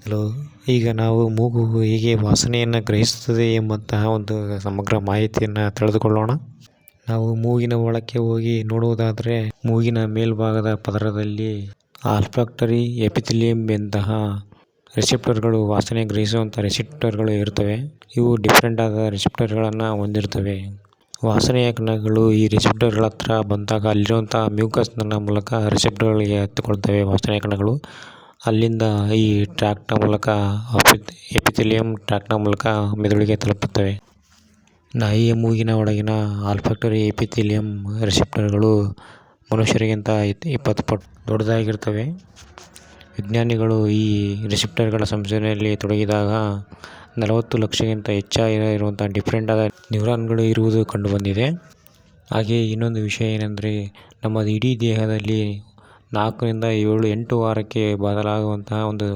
Hello. ಈಗ ನಾವು ಮೂಗು ಹೇಗೆ ವಾಸನೆಯನ್ನು ಗ್ರಹಿಸುತ್ತದೆ ಎಂಬಂತಹ ಒಂದು ಸಮಗ್ರ ಮಾಹಿತಿಯನ್ನು ತಿಳಿದುಕೊಳ್ಳೋಣ. ನಾವು ಮೂಗಿನ ಒಳಕ್ಕೆ ಹೋಗಿ ನೋಡುವುದಾದರೆ ಮೂಗಿನ ಮೇಲ್ಭಾಗದ ಪದರದಲ್ಲಿ ಆಲ್ಫಾಕ್ಟರಿ ಎಪಿಥೆಲಿಯಂ ಎಂತಹ ರಿಸೆಪ್ಟರ್ಗಳು, ವಾಸನೆ ಗ್ರಹಿಸುವಂಥ ರಿಸೆಪ್ಟರ್ಗಳು ಇರ್ತವೆ. ಇವು ಡಿಫ್ರೆಂಟ್ ಆದ ರಿಸೆಪ್ಟರ್ಗಳನ್ನು ಹೊಂದಿರ್ತವೆ. ವಾಸನೆಯ ಕಣಗಳು ಈ ರಿಸೆಪ್ಟರ್ಗಳ ಹತ್ರ ಬಂದಾಗ ಅಲ್ಲಿರುವಂಥ ಮ್ಯೂಕಸ್ನ ಮೂಲಕ ರಿಸೆಪ್ಟರ್ಗಳಿಗೆ ಹತ್ತಿಕೊಳ್ತವೆ. ವಾಸನೆಯ ಕಣಗಳು ಅಲ್ಲಿಂದ ಈ ಟ್ರ್ಯಾಕ್ಟ್ನ ಮೂಲಕ ಎಪಿಥೆಲಿಯಂ ಟ್ರ್ಯಾಕ್ಟ್ನ ಮೂಲಕ ಮೆದುಳಿಗೆ ತಲುಪುತ್ತವೆ. ನಾಯಿಯ ಮೂಗಿನ ಒಳಗಿನ ಆಲ್ಫಾಕ್ಟರಿ ಎಪಿಥೆಲಿಯಂ ರಿಸೆಪ್ಟರ್ಗಳು ಮನುಷ್ಯರಿಗಿಂತ 20 ಪಟ್ಟು ದೊಡ್ಡದಾಗಿರ್ತವೆ. ವಿಜ್ಞಾನಿಗಳು ಈ ರಿಸೆಪ್ಟರ್ಗಳ ಸಂಶೋಧನೆಯಲ್ಲಿ ತೊಡಗಿದಾಗ 40 ಲಕ್ಷಕ್ಕಿಂತ ಹೆಚ್ಚಾಗಿರುವಂಥ ಡಿಫ್ರೆಂಟ್ ಆದ ನ್ಯೂರಾನ್ಗಳು ಇರುವುದು ಕಂಡುಬಂದಿದೆ. ಹಾಗೆಯೇ ಇನ್ನೊಂದು ವಿಷಯ ಏನೆಂದರೆ, ನಮ್ಮ ಇಡೀ ದೇಹದಲ್ಲಿ 4 ರಿಂದ 8 ವಾರಕ್ಕೆ ಬದಲಾಗುವಂತಹ ಒಂದು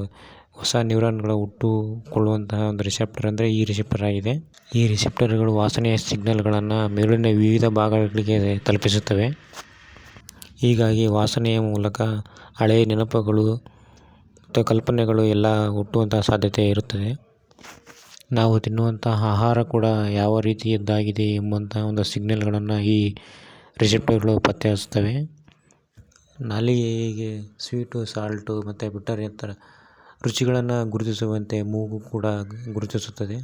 ಹೊಸ ನ್ಯೂರಾನ್ಗಳು ಹುಟ್ಟುಕೊಳ್ಳುವಂತಹ ಒಂದು ರಿಸೆಪ್ಟರ್ ಅಂದರೆ ಈ ರಿಸೆಪ್ಟರ್ ಆಗಿದೆ. ಈ ರಿಸೆಪ್ಟರ್ಗಳು ವಾಸನೆಯ ಸಿಗ್ನಲ್ಗಳನ್ನು ಮೆದುಳಿನ ವಿವಿಧ ಭಾಗಗಳಿಗೆ ತಲುಪಿಸುತ್ತವೆ. ಹೀಗಾಗಿ ವಾಸನೆಯ ಮೂಲಕ ಹಳೆಯ ನೆನಪುಗಳು ಮತ್ತು ಕಲ್ಪನೆಗಳು ಎಲ್ಲ ಹುಟ್ಟುವಂತಹ ಸಾಧ್ಯತೆ ಇರುತ್ತದೆ. ನಾವು ತಿನ್ನುವಂತಹ ಆಹಾರ ಕೂಡ ಯಾವ ರೀತಿಯದ್ದಾಗಿದೆ ಎಂಬಂತಹ ಒಂದು ಸಿಗ್ನಲ್ಗಳನ್ನು ಈ ರಿಸೆಪ್ಟರ್ಗಳು ಪತ್ತೆ ಹಚ್ಚುತ್ತವೆ. ನಾಲಿಗೆಗೆ ಸ್ವೀಟು, ಸಾಲ್ಟು ಮತ್ತು ಬಿಟ್ಟರ್ ರುಚಿಗಳನ್ನು ಗುರುತಿಸುವಂತೆ ಮೂಗು ಕೂಡ ಗುರುತಿಸುತ್ತದೆ.